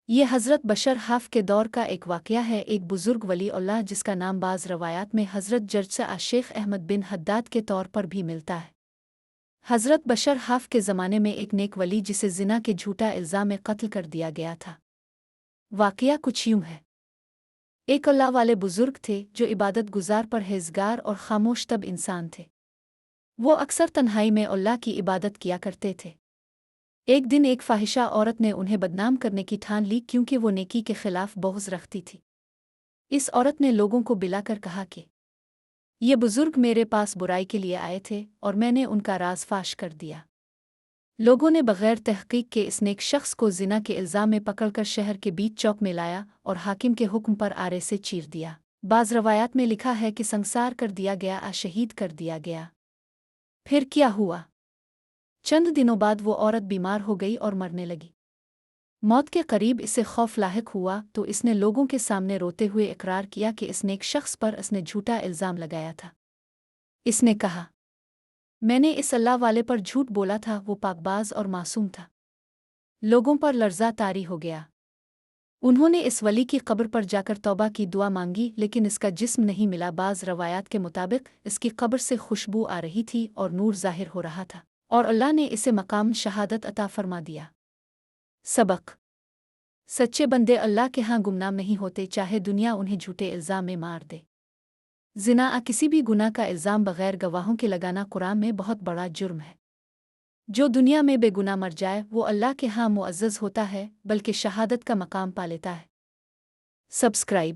یہ حضرت بشر حاف کے دور کا ایک واقعہ ہے۔ ایک بزرگ ولی اللہ جس کا نام بعض روایات میں حضرت جرجسہ شیخ احمد بن حداد کے طور پر بھی ملتا ہے۔ حضرت بشر حاف کے زمانے میں ایک نیک ولی جسے زنا کے جھوٹا الزام میں قتل کر دیا گیا تھا۔ واقعہ کچھ یوں ہے۔ ایک اللہ والے بزرگ تھے جو عبادت گزار پرہیزگار اور خاموش طب انسان تھے۔ وہ اکثر تنہائی میں اللہ کی عبادت کیا کرتے تھے۔ ایک دن ایک فاحشہ عورت نے انہیں بدنام کرنے کی ٹھان لی کیونکہ وہ نیکی کے خلاف بغض رکھتی تھی۔ اس عورت نے لوگوں کو بلا کر کہا کہ یہ بزرگ میرے پاس برائی کے لیے آئے تھے اور میں نے ان کا راز فاش کر دیا۔ لوگوں نے بغیر تحقیق کے اس نیک شخص کو زنا کے الزام میں پکڑ کر شہر کے بیچ چوک میں لایا اور حاکم کے حکم پر آرے سے چیر دیا۔ بعض روایات میں لکھا ہے کہ سنسار کر دیا گیا، شہید کر دیا گیا۔ پھر کیا ہوا؟ چند دنوں بعد وہ عورت بیمار ہو گئی اور مرنے لگی۔ موت کے قریب اسے خوف لاحق ہوا تو اس نے لوگوں کے سامنے روتے ہوئے اقرار کیا کہ اس نیک شخص پر اس نے جھوٹا الزام لگایا تھا۔ اس نے کہا، میں نے اس اللہ والے پر جھوٹ بولا تھا، وہ پاک باز اور معصوم تھا۔ لوگوں پر لرزہ طاری ہو گیا۔ انہوں نے اس ولی کی قبر پر جا کر توبہ کی دعا مانگی لیکن اس کا جسم نہیں ملا۔ بعض روایات کے مطابق اس کی قبر سے خوشبو آ رہی تھی اور نور ظاہر ہو رہا تھا، اور اللہ نے اسے مقام شہادت عطا فرما دیا۔ سبق: سچے بندے اللہ کے ہاں گمنام نہیں ہوتے، چاہے دنیا انہیں جھوٹے الزام میں مار دے۔ زنا کسی بھی گناہ کا الزام بغیر گواہوں کے لگانا قرآن میں بہت بڑا جرم ہے۔ جو دنیا میں بے گناہ مر جائے وہ اللہ کے ہاں معزز ہوتا ہے بلکہ شہادت کا مقام پا لیتا ہے۔ سبسکرائب